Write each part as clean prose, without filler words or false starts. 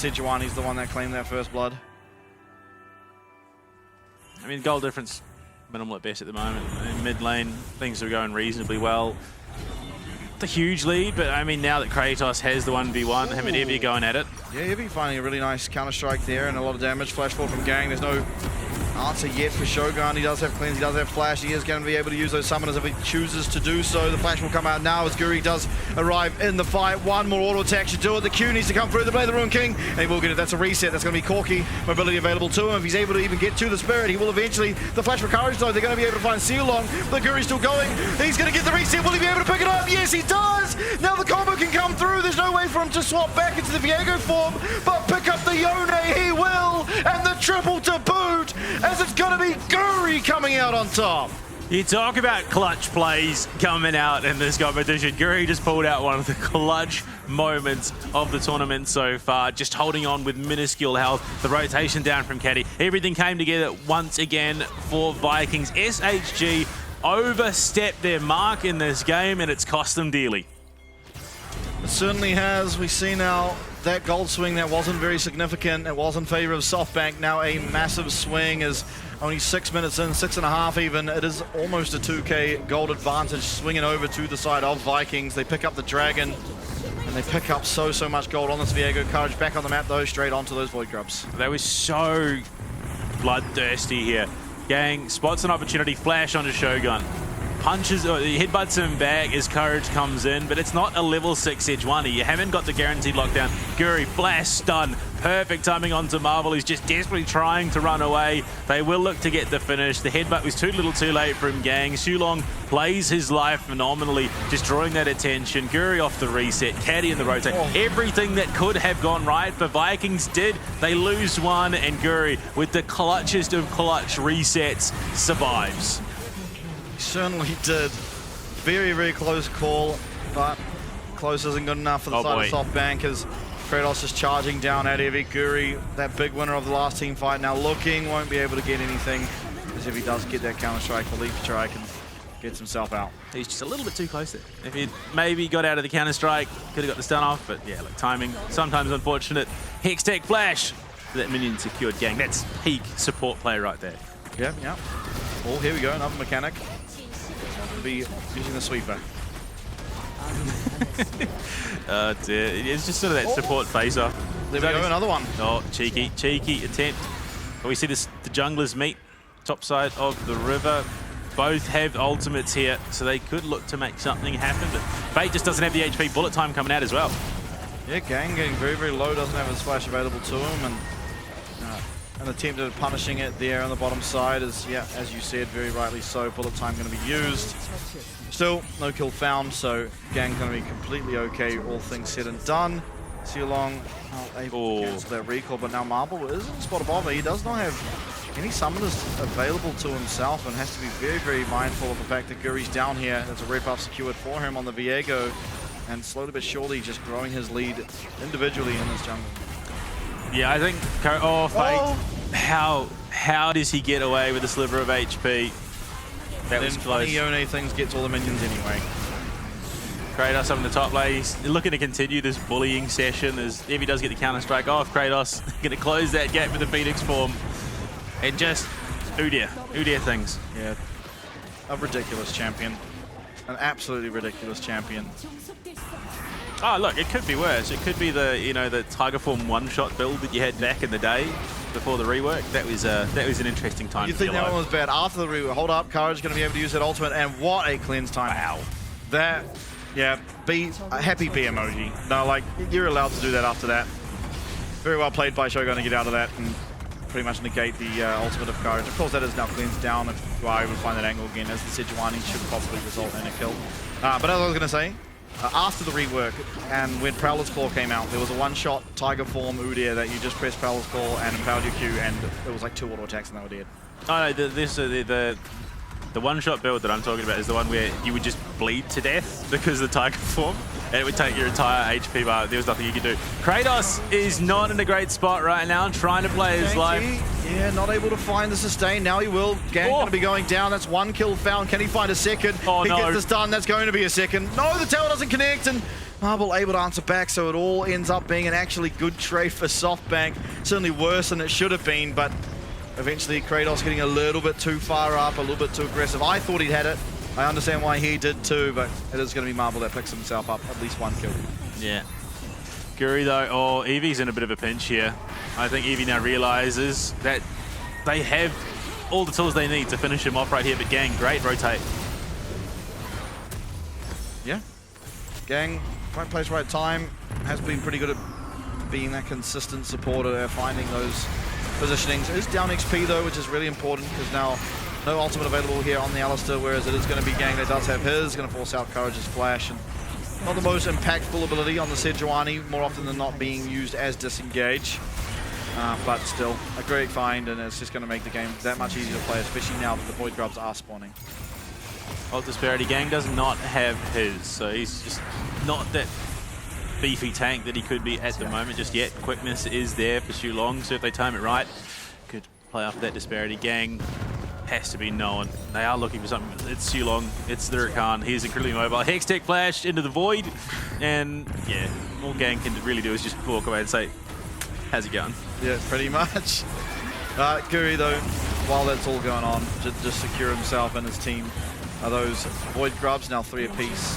Sejuani's the one that claimed that first blood. I mean, goal difference minimal at best at the moment. In mid lane, things are going reasonably well. It's a huge lead, but I mean, now that Kratos has the 1v1, him and Evie going at it. Yeah, Evie finding a really nice counter-strike there and a lot of damage. Flash forward from Gang. There's no answer yet for Shogun. He does have cleanse, he does have flash. He is going to be able to use those summoners if he chooses to do so. The flash will come out now as Guri does arrive in the fight. One more auto attack should do it. The Q needs to come through the Blade of the Ruined King, and he will get it. That's a reset. That's going to be Corki. Mobility available to him. If he's able to even get to the Spirit, he will eventually. The flash for courage though, they're going to be able to find Sealong. But Guri's still going. He's going to get the reset. Will he be able to pick it up? Yes, he does. Now the combo can come through. There's no way for him to swap back into the Viego form, but pick up the Yone, he will, and the triple to boot, as it's going to be Guri coming out on top. You talk about clutch plays coming out in this competition. Guri just pulled out one of the clutch moments of the tournament so far, just holding on with minuscule health. The rotation down from Caddy. Everything came together once again for Vikings. SHG overstepped their mark in this game, and it's cost them dearly. It certainly has. We see now that gold swing that wasn't very significant. It was in favor of SoftBank. Now a massive swing is only 6 minutes in, 6.5 even. It is almost a 2k gold advantage swinging over to the side of Vikings. They pick up the Dragon and they pick up so much gold on this Viego. Courage back on the map though, straight onto those Void Grubs. They were so bloodthirsty here. Gang spots an opportunity, flash onto Shogun. Punches, or headbutts him back as Courage comes in, but it's not a level 6 Sejuani. You haven't got the guaranteed lockdown. Guri, flash, stun. Perfect timing onto Marvel, who's just desperately trying to run away. They will look to get the finish. The headbutt was too little too late from Gang. Xulong plays his life phenomenally, just drawing that attention. Guri off the reset, Caddy in the rotate. Everything that could have gone right for Vikings did. They lose one, and Guri, with the clutchest of clutch resets, survives. Certainly did. Very close call, but close isn't good enough for the side of SoftBank as Kratos is charging down at Evie. Guri, that big winner of the last team fight, now looking, won't be able to get anything, as if he does get that counter-strike, the leap strike, and gets himself out. He's just a little bit too close there. If he maybe got out of the counter-strike, could have got the stun off, but yeah, like timing, sometimes unfortunate. Hextech flash, that minion secured. Gang, that's peak support play right there. Yeah. Oh, here we go, another mechanic. Be using the sweeper. Oh dear, it's just sort of that support face-off. There we go, another one. Oh, cheeky attempt. But we see the junglers meet top side of the river. Both have ultimates here, so they could look to make something happen, but Fate just doesn't have the HP bullet time coming out as well. Yeah, Gang getting very low, doesn't have his flash available to him, and an attempt at punishing it there on the bottom side is, yeah, as you said, very rightly so, bullet time going to be used. Still, no kill found, so Gang's going to be completely okay, all things said and done. Sealong not able to cancel that recall, but now Marble is in the spot above it. He does not have any summoners available to himself and has to be very mindful of the fact that Guri's down here. There's a red buff secured for him on the Viego, and slowly but surely just growing his lead individually in this jungle. Yeah, I think, Fate, how does he get away with a sliver of HP? That was close. Funny Yone things gets all the minions anyway. Kratos up in the top lane. He's looking to continue this bullying session as if he does get the counter-strike off. Kratos going to close that gap with the Phoenix form. And just, oh dear things. Yeah, a ridiculous champion. An absolutely ridiculous champion. Oh look, it could be worse. It could be the the Tiger Form one-shot build that you had back in the day before the rework. That was an interesting time. You think that one was bad after the rework? Hold up, Courage going to be able to use that ultimate, and what a cleanse time! Wow. That, yeah, happy B emoji. No, like you're allowed to do that after that. Very well played by Shogun to get out of that and pretty much negate the ultimate of Courage. Of course, that is now cleansed down if you are able to find that angle again, as the Sejuani should probably result in a kill. But as I was going to say. After the rework, and when Prowler's Claw came out, there was a one-shot Tiger Form Udyr that you just pressed Prowler's Claw and empowered your Q, and it was like 2 auto attacks and they were dead. Oh no, the one-shot build that I'm talking about is the one where you would just bleed to death because of the Tiger Form, and it would take your entire HP bar. There was nothing you could do. Kratos is not in a great spot right now, trying to play his life. Yeah, not able to find the sustain. Now he will. Gang going to be going down. That's 1 kill found. Can he find a second? Oh, he gets the stun. That's going to be a second. No, the tower doesn't connect, and Marble able to answer back, so it all ends up being an actually good trade for SoftBank. Certainly worse than it should have been, but eventually Kratos getting a little bit too far up, a little bit too aggressive. I thought he'd had it. I understand why he did too, but it is going to be Marble that picks himself up at least one kill. Yeah. Guri though, oh, Eevee's in a bit of a pinch here. I think Eevee now realizes that they have all the tools they need to finish him off right here, but Gang, great rotate. Yeah. Gang, right place, right time, has been pretty good at being that consistent supporter, finding those positionings. It is down XP though, which is really important because now no ultimate available here on the Alistair, whereas it is going to be Gang that does have his, going to force out Courage's flash. And not the most impactful ability on the Sejuani, more often than not being used as disengage. But still, a great find, and it's just going to make the game that much easier to play, especially now that the Void Grubs are spawning. Ult Disparity, Gang does not have his, so he's just not that beefy tank that he could be at the moment just yet. Quickness is there for Xulong, so if they time it right, could play off that Disparity. Gang has to be known. They are looking for something. It's Xulong, it's the Rakan. He's incredibly mobile. Hextech flash into the void, and yeah, all Gang can really do is just walk away and say, how's it going? Yeah, pretty much. Guri though, while that's all going on, just secure himself and his team. Those Void Grubs, now 3 apiece,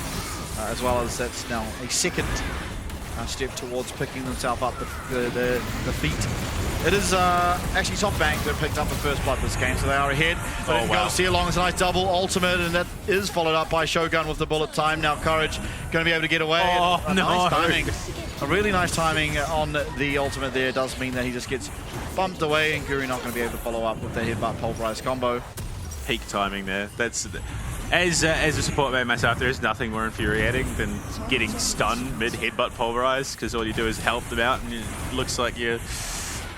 as well as that's now a second step towards picking themselves up the feet. It is actually SoftBank that picked up the first blood this game, so they are ahead. But wow. Xulong is a nice double ultimate, and that is followed up by Shogun with the bullet time. Now Courage going to be able to get away. Oh, no. Nice timing. A really nice timing on the ultimate there does mean that he just gets bumped away, and Guri not going to be able to follow up with the headbutt pulverize combo. Peak timing there. That's as a support man myself, there is nothing more infuriating than getting stunned mid headbutt pulverize, because all you do is help them out, and it looks like you're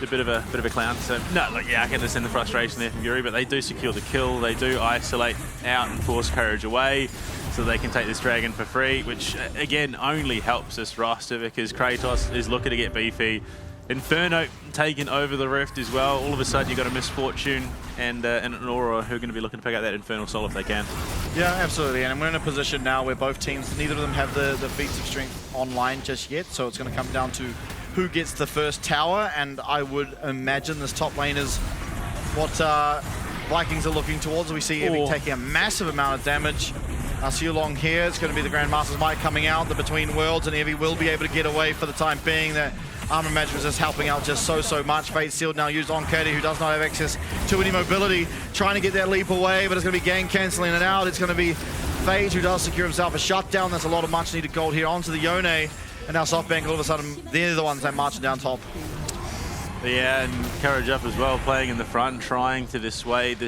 a bit of a clown. So no, like yeah, I can understand the frustration there from Guri, but they do secure the kill. They do isolate out and force Courage away, so they can take this dragon for free, which again only helps this roster because Kratos is looking to get beefy. Inferno taking over the Rift as well. All of a sudden you've got a Misfortune and an Aurora who are going to be looking to pick out that Infernal Soul if they can. Yeah, absolutely. And we're in a position now where both teams, neither of them have the feats of strength online just yet, so it's going to come down to who gets the first tower, and I would imagine this top lane is what Vikings are looking towards. We see Evie taking a massive amount of damage. Xulong here, it's going to be the Grandmaster's Might coming out, the Between Worlds, and Evie will be able to get away for the time being. That Armor Match was just helping out just so much. Fate Sealed now used on Katie, who does not have access to any mobility, trying to get that leap away, but it's going to be Gang cancelling it out. It's going to be Fate who does secure himself a shutdown. That's a lot of much needed gold here onto the Yone, and now SoftBank all of a sudden, they're the ones that marching down top. Yeah, and Courage up as well, playing in the front, trying to dissuade this